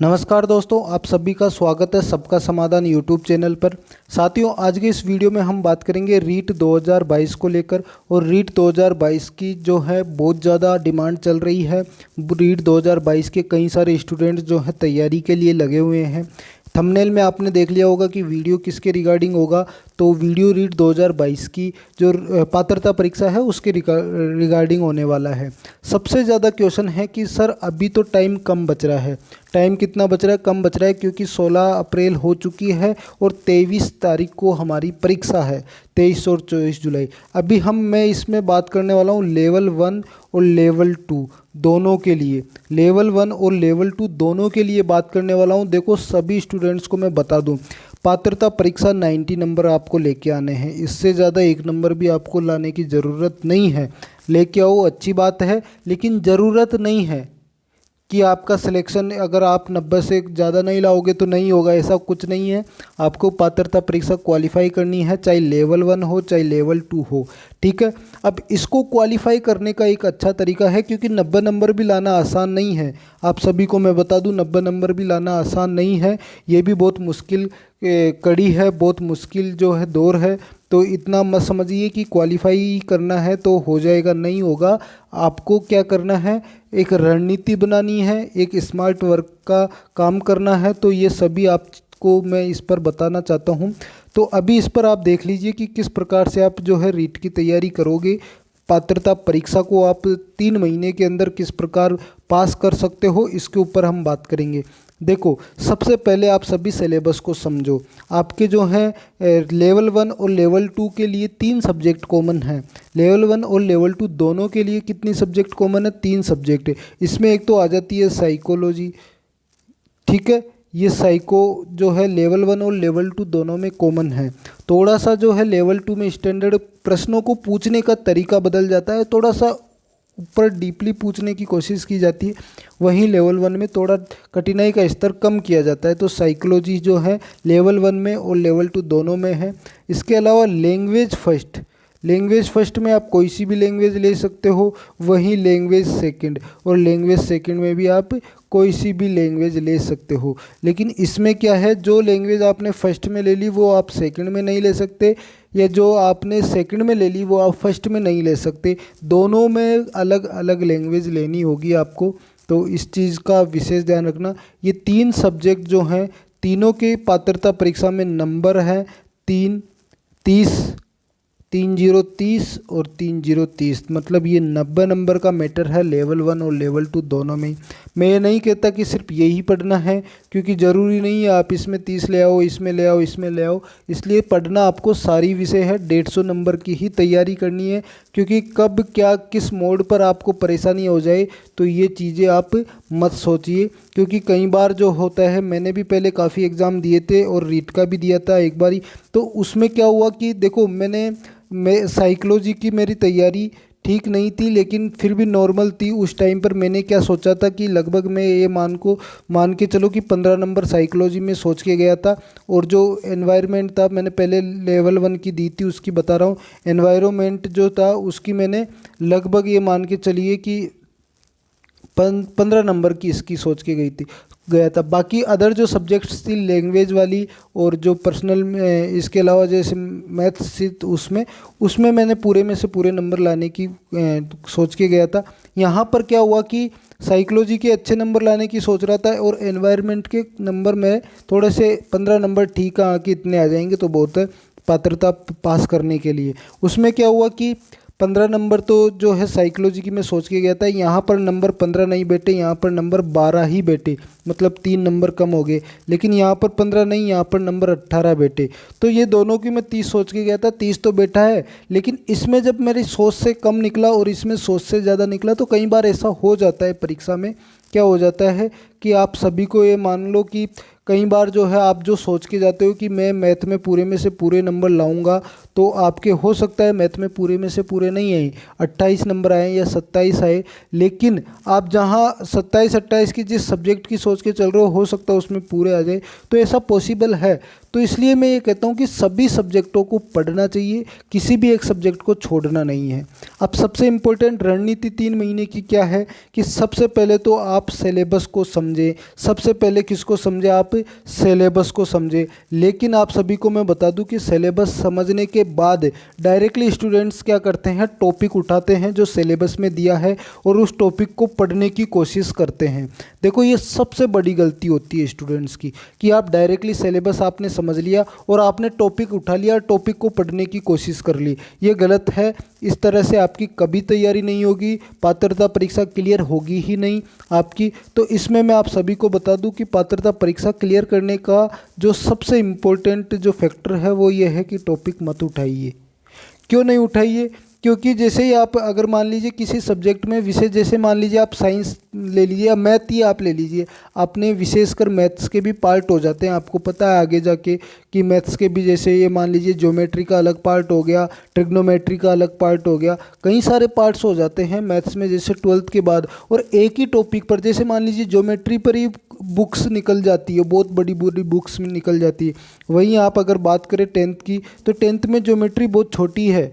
नमस्कार दोस्तों, आप सभी का स्वागत है सबका समाधान यूट्यूब चैनल पर। साथियों, आज के इस वीडियो में हम बात करेंगे रीट 2022 को लेकर। और रीट 2022 की जो है बहुत ज़्यादा डिमांड चल रही है। रीट 2022 के कई सारे स्टूडेंट्स जो है तैयारी के लिए लगे हुए हैं। थंबनेल में आपने देख लिया होगा कि वीडियो किसके रिगार्डिंग होगा। तो वीडियो रीट 2022 की जो पात्रता परीक्षा है उसके रिगार्डिंग होने वाला है। सबसे ज़्यादा क्वेश्चन है कि सर अभी तो टाइम कम बच रहा है। टाइम कितना बच रहा है? कम बच रहा है क्योंकि 16 अप्रैल हो चुकी है और 23 तारीख को हमारी परीक्षा है, 23 और 24 जुलाई। अभी मैं इसमें बात करने वाला हूँ लेवल 1 और लेवल 2 दोनों के लिए। लेवल 1 और लेवल 2 दोनों के लिए बात करने वाला हूँ। देखो, सभी स्टूडेंट्स को मैं बता दूँ, पात्रता परीक्षा 90 नंबर आपको लेके आने हैं। इससे ज़्यादा एक नंबर भी आपको लाने की ज़रूरत नहीं है। लेके आओ, अच्छी बात है, लेकिन ज़रूरत नहीं है कि आपका सिलेक्शन अगर आप 90 से ज़्यादा नहीं लाओगे तो नहीं होगा। ऐसा कुछ नहीं है। आपको पात्रता परीक्षा क्वालिफाई करनी है, चाहे लेवल 1 हो चाहे लेवल 2 हो। ठीक है। अब इसको क्वालिफाई करने का एक अच्छा तरीका है, क्योंकि 90 नंबर भी लाना आसान नहीं है। आप सभी को मैं बता दूं, 90 नंबर भी लाना आसान नहीं है। ये भी बहुत मुश्किल कड़ी है, बहुत मुश्किल जो है दौर है। तो इतना मत समझिए कि क्वालिफाई करना है तो हो जाएगा, नहीं होगा। आपको क्या करना है, एक रणनीति बनानी है, एक स्मार्ट वर्क का काम करना है। तो ये सभी आपको मैं इस पर बताना चाहता हूँ। तो अभी इस पर आप देख लीजिए कि किस प्रकार से आप जो है रीट की तैयारी करोगे। पात्रता परीक्षा को आप 3 महीने के अंदर किस प्रकार पास कर सकते हो, इसके ऊपर हम बात करेंगे। देखो, सबसे पहले आप सभी सिलेबस को समझो। आपके जो हैं लेवल 1 और लेवल 2 के लिए 3 सब्जेक्ट कॉमन हैं। लेवल 1 और लेवल 2 दोनों के लिए कितनी सब्जेक्ट कॉमन है? 3 सब्जेक्ट है। इसमें एक तो आ जाती है साइकोलॉजी। ठीक है, ये साइको जो है लेवल 1 और लेवल 2 दोनों में कॉमन है। थोड़ा सा जो है लेवल 2 में स्टैंडर्ड प्रश्नों को पूछने का तरीका बदल जाता है, थोड़ा सा ऊपर डीपली पूछने की कोशिश की जाती है। वहीं लेवल 1 में थोड़ा कठिनाई का स्तर कम किया जाता है। तो साइकोलॉजी जो है लेवल 1 में और लेवल 2 दोनों में है। इसके अलावा लैंग्वेज फर्स्ट में आप कोई सी भी लैंग्वेज ले सकते हो। वहीं लैंग्वेज सेकंड में भी आप कोई सी भी लैंग्वेज ले सकते हो। लेकिन इसमें क्या है, जो लैंग्वेज आपने फर्स्ट में ले ली वो आप सेकंड में नहीं ले सकते, या जो आपने सेकंड में ले ली वो आप फर्स्ट में नहीं ले सकते। दोनों में अलग अलग लैंग्वेज लेनी होगी आपको। तो इस चीज़ का विशेष ध्यान रखना। ये 3 सब्जेक्ट जो हैं, तीनों के पात्रता परीक्षा में नंबर है 3, 30, 3030 और 3030। मतलब ये 90 नंबर का मैटर है लेवल 1 और लेवल 2 दोनों में। मैं ये नहीं कहता कि सिर्फ यही पढ़ना है, क्योंकि ज़रूरी नहीं है आप इसमें 30 ले आओ, इसमें ले आओ, इसमें ले आओ। इसलिए पढ़ना आपको सारी विषय है, 150 नंबर की ही तैयारी करनी है। क्योंकि कब क्या किस मोड पर आपको परेशानी हो जाए, तो ये चीज़ें आप मत सोचिए। क्योंकि कई बार जो होता है, मैंने भी पहले काफ़ी एग्ज़ाम दिए थे और रीट का भी दिया था एक बारी। तो उसमें क्या हुआ कि देखो, मैं साइकोलॉजी की मेरी तैयारी ठीक नहीं थी, लेकिन फिर भी नॉर्मल थी। उस टाइम पर मैंने क्या सोचा था कि लगभग मैं ये मान के चलो कि 15 नंबर साइकोलॉजी में सोच के गया था। और जो एनवायरनमेंट था, मैंने पहले लेवल 1 की दी थी, उसकी बता रहा हूँ। एनवायरनमेंट जो था उसकी मैंने लगभग ये मान के चलिए कि 15 नंबर की इसकी सोच के गया था। बाकी अदर जो सब्जेक्ट्स थी, लैंग्वेज वाली और जो पर्सनल में, इसके अलावा जैसे मैथ्स थी, तो उसमें मैंने पूरे में से पूरे नंबर लाने की सोच के गया था। यहाँ पर क्या हुआ कि साइकोलॉजी के अच्छे नंबर लाने की सोच रहा था, और एनवायरनमेंट के नंबर में थोड़े से 15 नंबर ठीक है कि इतने आ जाएंगे तो बहुत है पात्रता पास करने के लिए। उसमें क्या हुआ कि 15 नंबर तो जो है साइकोलॉजी की मैं सोच के गया था, यहाँ पर नंबर 15 नहीं बैठे, यहाँ पर नंबर 12 ही बैठे। मतलब 3 नंबर कम हो गए। लेकिन यहाँ पर 15 नहीं, यहाँ पर नंबर 18 बैठे। तो ये दोनों की मैं 30 सोच के गया था, 30 तो बैठा है। लेकिन इसमें जब मेरी सोच से कम निकला और इसमें सोच से ज़्यादा निकला, तो कई बार ऐसा हो जाता है परीक्षा में। क्या हो जाता है कि आप सभी को ये मान लो कि कई बार जो है आप जो सोच के जाते हो कि मैं मैथ में पूरे में से पूरे नंबर लाऊंगा, तो आपके हो सकता है मैथ में पूरे में से पूरे नहीं आए, 28 नंबर आए या 27 आए, लेकिन आप जहां 27-28 की जिस सब्जेक्ट की सोच के चल रहे हो सकता है उसमें पूरे आ जाए, तो ऐसा पॉसिबल है। तो इसलिए मैं ये कहता हूँ कि सभी सब्जेक्टों को पढ़ना चाहिए, किसी भी एक सब्जेक्ट को छोड़ना नहीं है। अब सबसे इम्पोर्टेंट रणनीति 3 महीने की क्या है कि सबसे पहले तो आप सिलेबस को समझें। सबसे पहले किसको समझें? आप सिलेबस को समझें। लेकिन आप सभी को मैं बता दूं कि सिलेबस समझने के बाद डायरेक्टली स्टूडेंट्स क्या करते हैं, टॉपिक उठाते हैं जो सिलेबस में दिया है और उस टॉपिक को पढ़ने की कोशिश करते हैं। देखो ये सबसे बड़ी गलती होती है स्टूडेंट्स की कि आप डायरेक्टली सिलेबस आपने समझ लिया और आपने टॉपिक उठा लिया, टॉपिक को पढ़ने की कोशिश कर ली। ये गलत है। इस तरह से आपकी कभी तैयारी नहीं होगी, पात्रता परीक्षा क्लियर होगी ही नहीं आपकी। तो इसमें मैं आप सभी को बता दूं कि पात्रता परीक्षा क्लियर करने का जो सबसे इम्पोर्टेंट जो फैक्टर है वो ये है कि टॉपिक मत उठाइए। क्यों नहीं उठाइए? क्योंकि जैसे ही आप अगर मान लीजिए किसी सब्जेक्ट में विषय, जैसे मान लीजिए आप साइंस ले लीजिए या मैथ ही आप ले लीजिए, आपने विशेषकर मैथ्स के भी पार्ट हो जाते हैं, आपको पता है आगे जाके कि मैथ्स के भी, जैसे ये मान लीजिए ज्योमेट्री का अलग पार्ट हो गया, ट्रिग्नोमेट्री का अलग पार्ट हो गया, कई सारे पार्ट्स हो जाते हैं मैथ्स में जैसे 12th के बाद। और एक ही टॉपिक पर, जैसे मान लीजिए ज्योमेट्री पर ही बुक्स निकल जाती है, बहुत बड़ी बड़ी बुक्स में निकल जाती है। वहीं आप अगर बात करें 10th की, तो 10th में ज्योमेट्री बहुत छोटी है,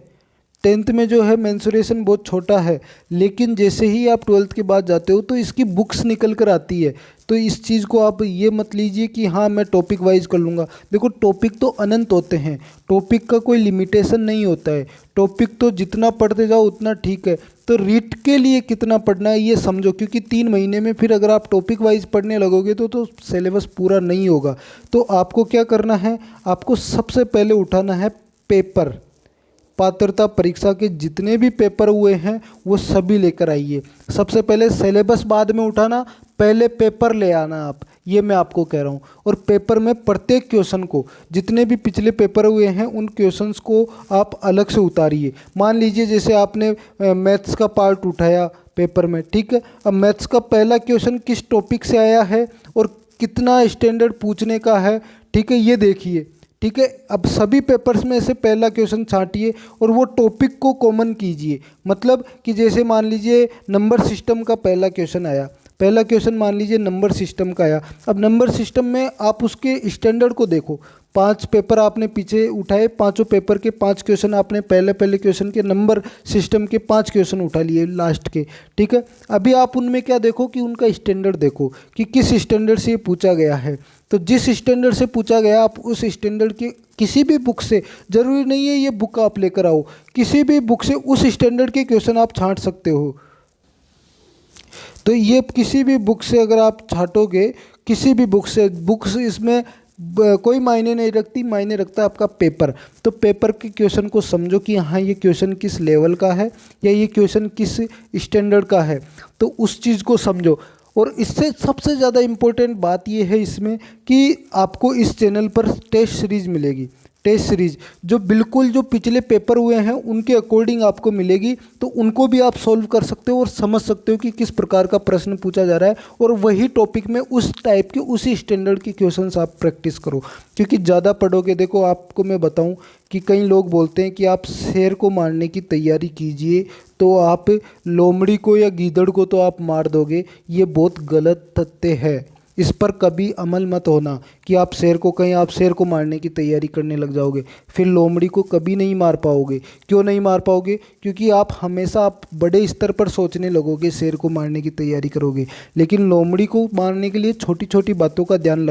10th में जो है मेंसुरेशन बहुत छोटा है, लेकिन जैसे ही आप 12th के बाद जाते हो तो इसकी बुक्स निकल कर आती है। तो इस चीज़ को आप ये मत लीजिए कि हाँ मैं टॉपिक वाइज कर लूँगा। देखो टॉपिक तो अनंत होते हैं, टॉपिक का कोई लिमिटेशन नहीं होता है, टॉपिक तो जितना पढ़ते जाओ उतना ठीक है। तो रीट के लिए कितना पढ़ना है ये समझो, क्योंकि 3 महीने में फिर अगर आप टॉपिक वाइज पढ़ने लगोगे तो सिलेबस पूरा नहीं होगा। तो आपको क्या करना है, आपको सबसे पहले उठाना है पेपर। पात्रता परीक्षा के जितने भी पेपर हुए हैं वो सभी लेकर आइए। सबसे पहले सिलेबस बाद में उठाना, पहले पेपर ले आना आप, ये मैं आपको कह रहा हूँ। और पेपर में प्रत्येक क्वेश्चन को, जितने भी पिछले पेपर हुए हैं उन क्वेश्चंस को आप अलग से उतारिए। मान लीजिए जैसे आपने मैथ्स का पार्ट उठाया पेपर में, ठीक है, अब मैथ्स का पहला क्वेश्चन किस टॉपिक से आया है और कितना स्टैंडर्ड पूछने का है, ठीक है, ये देखिए। ठीक है, अब सभी पेपर्स में से पहला क्वेश्चन छांटिए और वो टॉपिक को कॉमन कीजिए। मतलब कि जैसे मान लीजिए नंबर सिस्टम का पहला क्वेश्चन आया, पहला क्वेश्चन मान लीजिए नंबर सिस्टम का आया। अब नंबर सिस्टम में आप उसके स्टैंडर्ड को देखो, 5 पेपर आपने पीछे उठाए, पांचों पेपर के 5 क्वेश्चन आपने पहले क्वेश्चन के नंबर सिस्टम के 5 क्वेश्चन उठा लिए लास्ट के, ठीक है। अभी आप उनमें क्या देखो कि उनका स्टैंडर्ड देखो कि किस स्टैंडर्ड से ये पूछा गया है। तो जिस स्टैंडर्ड से पूछा गया आप उस स्टैंडर्ड के किसी भी बुक से, जरूरी नहीं है ये बुक आप लेकर आओ, किसी भी बुक से उस स्टैंडर्ड के क्वेश्चन आप छांट सकते हो। तो ये किसी भी बुक से अगर आप छाटोगे, किसी भी बुक से, बुक्स इसमें कोई मायने नहीं रखती, मायने रखता है आपका पेपर। तो पेपर के क्वेश्चन को समझो कि हाँ ये क्वेश्चन किस लेवल का है या ये क्वेश्चन किस स्टैंडर्ड का है, तो उस चीज़ को समझो। और इससे सबसे ज़्यादा इम्पोर्टेंट बात ये है इसमें कि आपको इस चैनल पर टेस्ट सीरीज मिलेगी, टेस्ट सीरीज जो बिल्कुल जो पिछले पेपर हुए हैं उनके अकॉर्डिंग आपको मिलेगी। तो उनको भी आप सॉल्व कर सकते हो और समझ सकते हो कि किस प्रकार का प्रश्न पूछा जा रहा है, और वही टॉपिक में उस टाइप के उसी स्टैंडर्ड के क्वेश्चंस आप प्रैक्टिस करो। क्योंकि ज़्यादा पढ़ोगे, देखो आपको मैं बताऊं कि कई लोग बोलते हैं कि आप शेर को मारने की तैयारी कीजिए तो आप लोमड़ी को या गीदड़ को तो आप मार दोगे। ये बहुत गलत तथ्य है, इस पर कभी अमल मत होना कि आप शेर को, कहीं आप शेर को मारने की तैयारी करने लग जाओगे, फिर लोमड़ी को कभी नहीं मार पाओगे। क्यों नहीं मार पाओगे? क्योंकि आप हमेशा आप बड़े स्तर पर सोचने लगोगे, शेर को मारने की तैयारी करोगे, लेकिन लोमड़ी को मारने के लिए छोटी छोटी बातों का ध्यान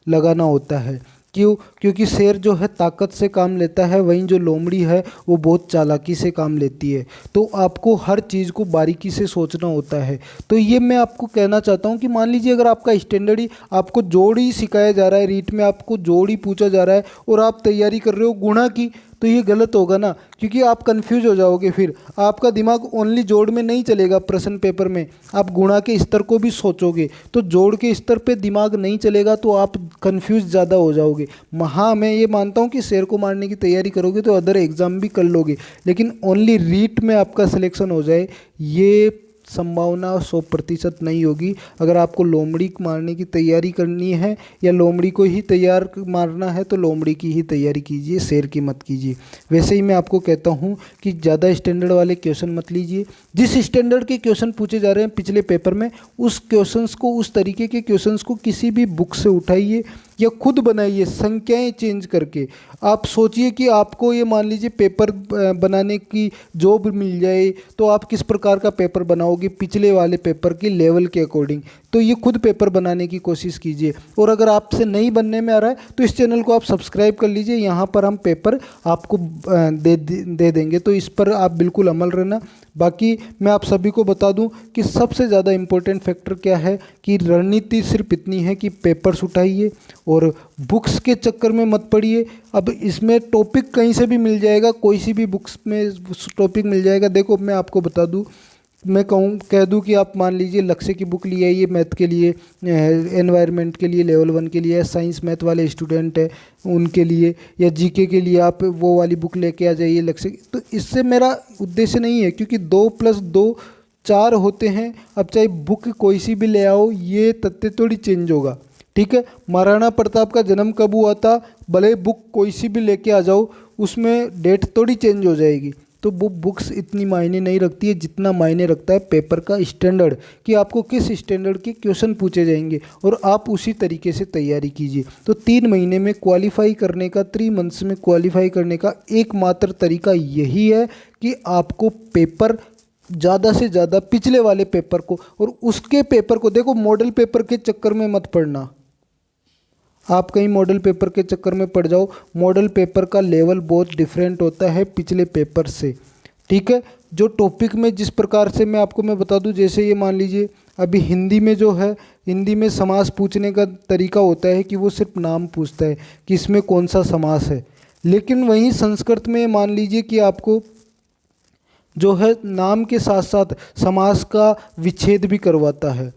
लगाना होता है। क्यों? क्योंकि शेर जो है ताकत से काम लेता है, वहीं जो लोमड़ी है वो बहुत चालाकी से काम लेती है। तो आपको हर चीज़ को बारीकी से सोचना होता है। तो ये मैं आपको कहना चाहता हूँ कि मान लीजिए अगर आपका स्टैंडर्ड ही, आपको जोड़ ही सिखाया जा रहा है, रीट में आपको जोड़ ही पूछा जा रहा है और आप तैयारी कर रहे हो गुणा की, तो ये गलत होगा ना, क्योंकि आप कंफ्यूज हो जाओगे। फिर आपका दिमाग ओनली जोड़ में नहीं चलेगा, प्रश्न पेपर में आप गुणा के स्तर को भी सोचोगे, तो जोड़ के स्तर पे दिमाग नहीं चलेगा, तो आप कंफ्यूज ज़्यादा हो जाओगे। हाँ मैं ये मानता हूँ कि शेर को मारने की तैयारी करोगे तो अदर एग्ज़ाम भी कर लोगे, लेकिन ओनली रीट में आपका सिलेक्शन हो जाए ये संभावना 100% नहीं होगी। अगर आपको लोमड़ी मारने की तैयारी करनी है या लोमड़ी को ही तैयार मारना है तो लोमड़ी की ही तैयारी कीजिए, शेर की मत कीजिए। वैसे ही मैं आपको कहता हूँ कि ज़्यादा स्टैंडर्ड वाले क्वेश्चन मत लीजिए। जिस स्टैंडर्ड के क्वेश्चन पूछे जा रहे हैं पिछले पेपर में, उस क्वेश्चंस को, उस तरीके के क्वेश्चंस को किसी भी बुक से उठाइए या खुद बनाइए संख्याएं चेंज करके। आप सोचिए कि आपको ये मान लीजिए पेपर बनाने की जॉब मिल जाए तो आप किस प्रकार का पेपर बनाओगे पिछले वाले पेपर के लेवल के अकॉर्डिंग। तो ये खुद पेपर बनाने की कोशिश कीजिए। और अगर आपसे नहीं बनने में आ रहा है तो इस चैनल को आप सब्सक्राइब कर लीजिए, यहाँ पर हम पेपर आपको दे देंगे, तो इस पर आप बिल्कुल अमल रहना। बाकी मैं आप सभी को बता दूं कि सबसे ज़्यादा इम्पोर्टेंट फैक्टर क्या है कि रणनीति सिर्फ इतनी है कि पेपर्स उठाइए और बुक्स के चक्कर में मत पड़िए। अब इसमें टॉपिक कहीं से भी मिल जाएगा, कोई सी भी बुक्स में टॉपिक मिल जाएगा। देखो मैं आपको बता दूं, मैं कह दूं कि आप मान लीजिए लक्ष्य की बुक ले आइए मैथ के लिए, एनवायरनमेंट के लिए लेवल 1 के लिए, साइंस मैथ वाले स्टूडेंट है उनके लिए, या जीके के लिए आप वो वाली बुक लेके आ जाइए लक्ष्य। तो इससे मेरा उद्देश्य नहीं है, क्योंकि 2+2 4 होते हैं। अब चाहे बुक कोई सी भी ले आओ, ये तथ्य थोड़ी चेंज होगा। ठीक है, महाराणा प्रताप का जन्म कब हुआ था, भले बुक कोई सी भी लेके आ जाओ, उसमें डेट थोड़ी चेंज हो जाएगी। तो वो बुक्स इतनी मायने नहीं रखती है जितना मायने रखता है पेपर का स्टैंडर्ड, कि आपको किस स्टैंडर्ड के क्वेश्चन पूछे जाएंगे और आप उसी तरीके से तैयारी कीजिए। तो 3 महीने में क्वालिफाई करने का, 3 मंथ्स में क्वालिफाई करने का एकमात्र तरीका यही है कि आपको पेपर ज़्यादा से ज़्यादा पिछले वाले पेपर को और उसके पेपर को, देखो मॉडल पेपर के चक्कर में मत पड़ना। आप कहीं मॉडल पेपर के चक्कर में पड़ जाओ, मॉडल पेपर का लेवल बहुत डिफरेंट होता है पिछले पेपर से। ठीक है, जो टॉपिक में जिस प्रकार से मैं बता दूं, जैसे ये मान लीजिए अभी हिंदी में जो है, हिंदी में समास पूछने का तरीका होता है कि वो सिर्फ नाम पूछता है कि इसमें कौन सा समास है। लेकिन वहीं संस्कृत में मान लीजिए कि आपको जो है नाम के साथ साथ समास का विच्छेद भी करवाता है।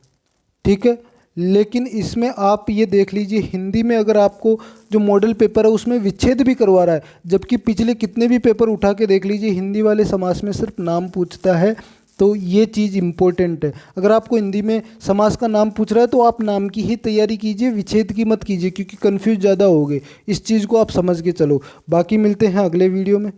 ठीक है, लेकिन इसमें आप ये देख लीजिए हिंदी में अगर आपको जो मॉडल पेपर है उसमें विच्छेद भी करवा रहा है, जबकि पिछले कितने भी पेपर उठा के देख लीजिए हिंदी वाले समास में सिर्फ नाम पूछता है। तो ये चीज़ इम्पोर्टेंट है। अगर आपको हिंदी में समास का नाम पूछ रहा है तो आप नाम की ही तैयारी कीजिए, विच्छेद की मत कीजिए, क्योंकि कन्फ्यूज ज़्यादा होगे। इस चीज़ को आप समझ के चलो। बाकी मिलते हैं अगले वीडियो में।